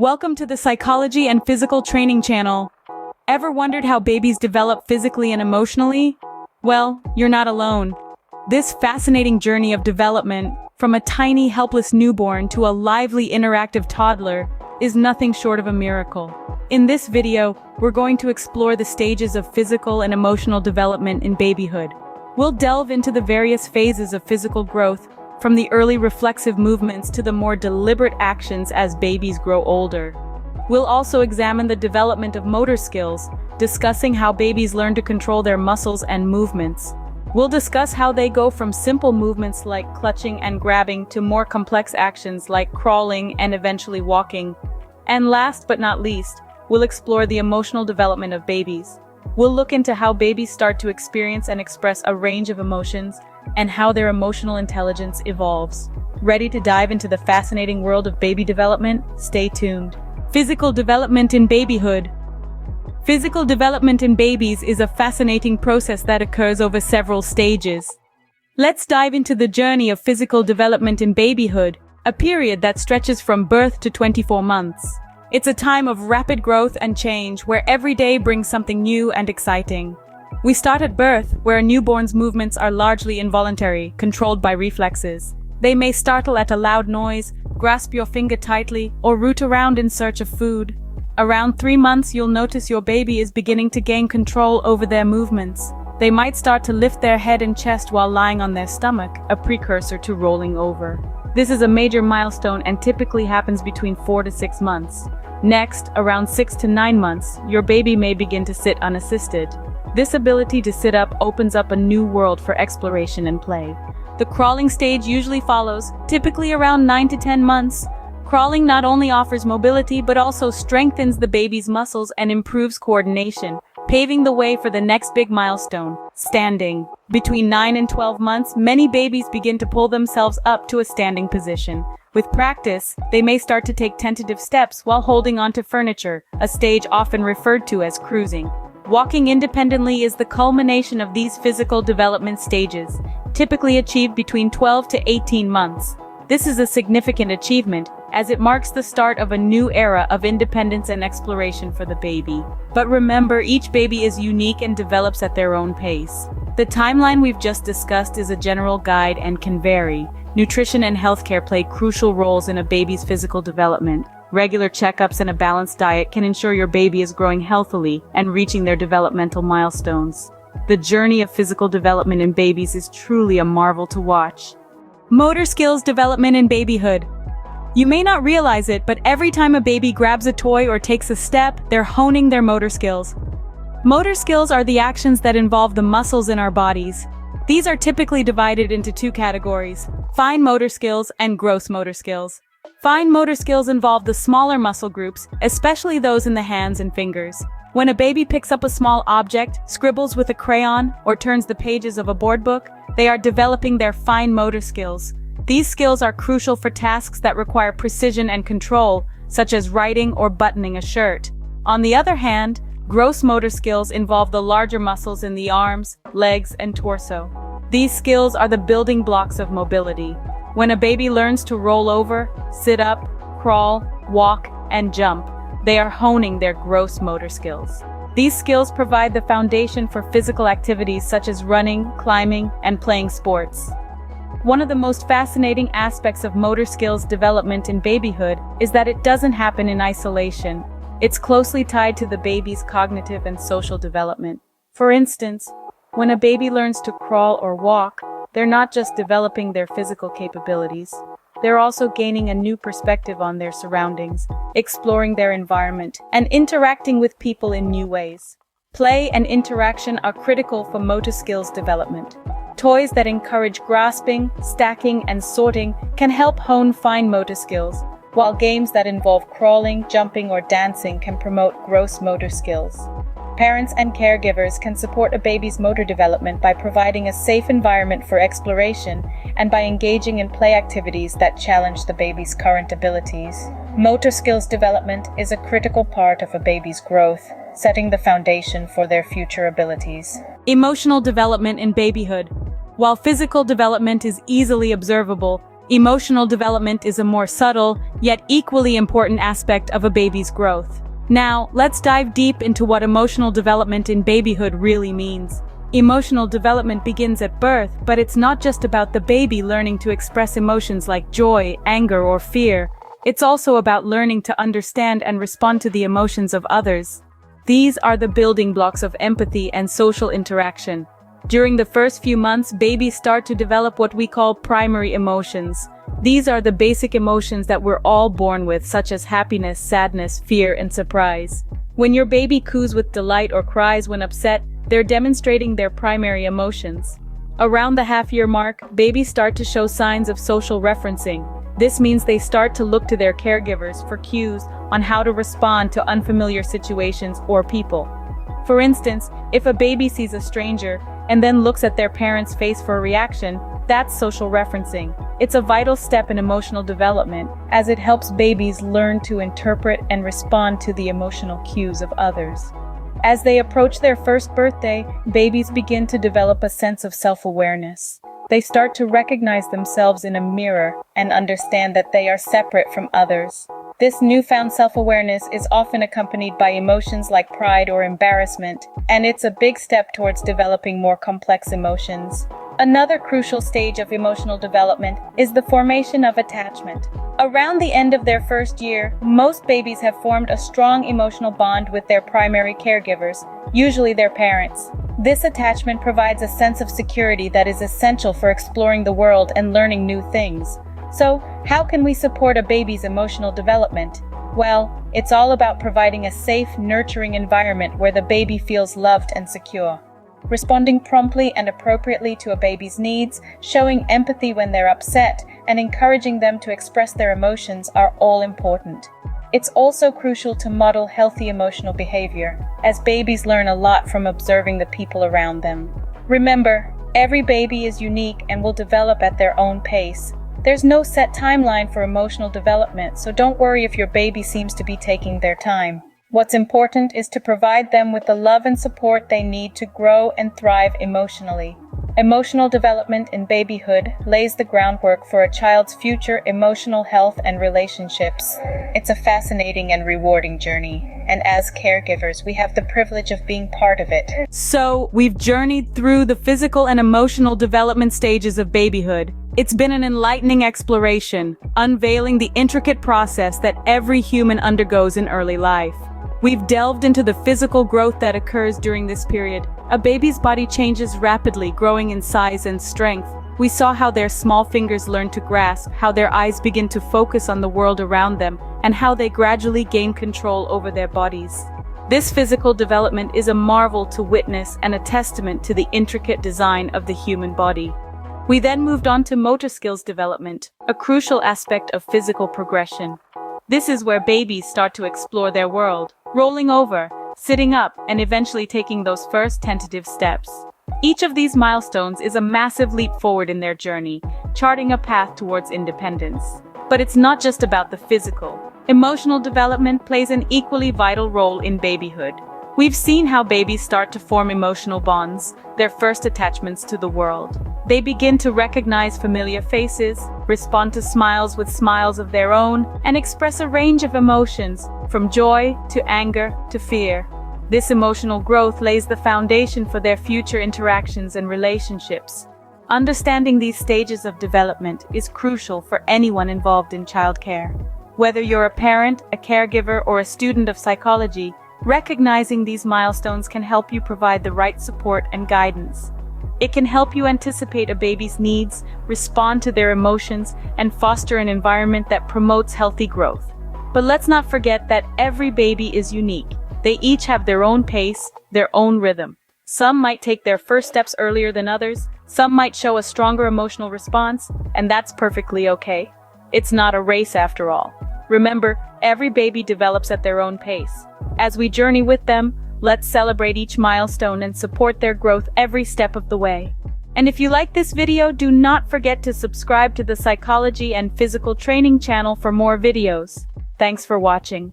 Welcome to the Psychology and Physical Training channel. Ever wondered how babies develop physically and emotionally? Well, you're not alone. This fascinating journey of development, from a tiny, helpless newborn to a lively, interactive toddler, is nothing short of a miracle. In this video, we're going to explore the stages of physical and emotional development in babyhood. We'll delve into the various phases of physical growth, from the early reflexive movements to the more deliberate actions as babies grow older. We'll also examine the development of motor skills, discussing how babies learn to control their muscles and movements. We'll discuss how they go from simple movements like clutching and grabbing to more complex actions like crawling and eventually walking. And last but not least, we'll explore the emotional development of babies. We'll look into how babies start to experience and express a range of emotions, and how their emotional intelligence evolves. Ready to dive into the fascinating world of baby development? Stay tuned. Physical development in babyhood. Physical development in babies is a fascinating process that occurs over several stages. Let's dive into the journey of physical development in babyhood, a period that stretches from birth to 24 months. It's a time of rapid growth and change where every day brings something new and exciting. We start at birth, where a newborn's movements are largely involuntary, controlled by reflexes. They may startle at a loud noise, grasp your finger tightly, or root around in search of food. Around 3 months, you'll notice your baby is beginning to gain control over their movements. They might start to lift their head and chest while lying on their stomach, a precursor to rolling over. This is a major milestone and typically happens between 4 to 6 months. Next, around 6 to 9 months, your baby may begin to sit unassisted. This ability to sit up opens up a new world for exploration and play. The crawling stage usually follows, typically around 9 to 10 months. Crawling not only offers mobility but also strengthens the baby's muscles and improves coordination, paving the way for the next big milestone, standing. Between 9 and 12 months, many babies begin to pull themselves up to a standing position. With practice, they may start to take tentative steps while holding onto furniture, a stage often referred to as cruising. Walking independently is the culmination of these physical development stages, typically achieved between 12 to 18 months. This is a significant achievement, as it marks the start of a new era of independence and exploration for the baby. But remember, each baby is unique and develops at their own pace. The timeline we've just discussed is a general guide and can vary. Nutrition and healthcare play crucial roles in a baby's physical development. Regular checkups and a balanced diet can ensure your baby is growing healthily and reaching their developmental milestones. The journey of physical development in babies is truly a marvel to watch. Motor skills development in babyhood. You may not realize it, but every time a baby grabs a toy or takes a step, they're honing their motor skills. Motor skills are the actions that involve the muscles in our bodies. These are typically divided into 2 categories: fine motor skills and gross motor skills. Fine motor skills involve the smaller muscle groups, especially those in the hands and fingers. When a baby picks up a small object, scribbles with a crayon, or turns the pages of a board book, they are developing their fine motor skills. These skills are crucial for tasks that require precision and control, such as writing or buttoning a shirt. On the other hand, gross motor skills involve the larger muscles in the arms, legs, and torso. These skills are the building blocks of mobility. When a baby learns to roll over, sit up, crawl, walk, and jump, they are honing their gross motor skills. These skills provide the foundation for physical activities such as running, climbing, and playing sports. One of the most fascinating aspects of motor skills development in babyhood is that it doesn't happen in isolation. It's closely tied to the baby's cognitive and social development. For instance, when a baby learns to crawl or walk, they're not just developing their physical capabilities, they're also gaining a new perspective on their surroundings, exploring their environment, and interacting with people in new ways. Play and interaction are critical for motor skills development. Toys that encourage grasping, stacking, and sorting can help hone fine motor skills, while games that involve crawling, jumping, or dancing can promote gross motor skills. Parents and caregivers can support a baby's motor development by providing a safe environment for exploration and by engaging in play activities that challenge the baby's current abilities. Motor skills development is a critical part of a baby's growth, setting the foundation for their future abilities. Emotional development in babyhood. While physical development is easily observable, Emotional development is a more subtle, yet equally important aspect of a baby's growth. Now, let's dive deep into what emotional development in babyhood really means. Emotional development begins at birth, but it's not just about the baby learning to express emotions like joy, anger, or fear. It's also about learning to understand and respond to the emotions of others. These are the building blocks of empathy and social interaction. During the first few months, babies start to develop what we call primary emotions. These are the basic emotions that we're all born with, such as happiness, sadness, fear, and surprise. When your baby coos with delight or cries when upset, they're demonstrating their primary emotions. Around the half-year mark, babies start to show signs of social referencing. This means they start to look to their caregivers for cues on how to respond to unfamiliar situations or people. For instance, if a baby sees a stranger and then looks at their parent's face for a reaction, that's social referencing. It's a vital step in emotional development, as it helps babies learn to interpret and respond to the emotional cues of others. As they approach their first birthday, babies begin to develop a sense of self-awareness. They start to recognize themselves in a mirror and understand that they are separate from others. This newfound self-awareness is often accompanied by emotions like pride or embarrassment, and it's a big step towards developing more complex emotions. Another crucial stage of emotional development is the formation of attachment. Around the end of their first year, most babies have formed a strong emotional bond with their primary caregivers, usually their parents. This attachment provides a sense of security that is essential for exploring the world and learning new things. So, how can we support a baby's emotional development? Well, it's all about providing a safe, nurturing environment where the baby feels loved and secure. Responding promptly and appropriately to a baby's needs, showing empathy when they're upset, and encouraging them to express their emotions are all important. It's also crucial to model healthy emotional behavior, as babies learn a lot from observing the people around them. Remember, every baby is unique and will develop at their own pace. There's no set timeline for emotional development, so don't worry if your baby seems to be taking their time. What's important is to provide them with the love and support they need to grow and thrive emotionally. Emotional development in babyhood lays the groundwork for a child's future emotional health and relationships. It's a fascinating and rewarding journey, and as caregivers, we have the privilege of being part of it. So, we've journeyed through the physical and emotional development stages of babyhood. It's been an enlightening exploration, unveiling the intricate process that every human undergoes in early life. We've delved into the physical growth that occurs during this period. A baby's body changes rapidly, growing in size and strength. We saw how their small fingers learn to grasp, how their eyes begin to focus on the world around them, and how they gradually gain control over their bodies. This physical development is a marvel to witness and a testament to the intricate design of the human body. We then moved on to motor skills development, a crucial aspect of physical progression. This is where babies start to explore their world, rolling over, sitting up, and eventually taking those first tentative steps. Each of these milestones is a massive leap forward in their journey, charting a path towards independence. But it's not just about the physical. Emotional development plays an equally vital role in babyhood. We've seen how babies start to form emotional bonds, their first attachments to the world. They begin to recognize familiar faces, respond to smiles with smiles of their own, and express a range of emotions, from joy to anger to fear. This emotional growth lays the foundation for their future interactions and relationships. Understanding these stages of development is crucial for anyone involved in childcare. Whether you're a parent, a caregiver, or a student of psychology, recognizing these milestones can help you provide the right support and guidance. It can help you anticipate a baby's needs, respond to their emotions, and foster an environment that promotes healthy growth. But let's not forget that every baby is unique. They each have their own pace, their own rhythm. Some might take their first steps earlier than others, some might show a stronger emotional response, and that's perfectly okay. It's not a race after all. Remember, every baby develops at their own pace. As we journey with them, let's celebrate each milestone and support their growth every step of the way. And if you like this video, do not forget to subscribe to the Psychology and Physical Training channel for more videos. Thanks for watching.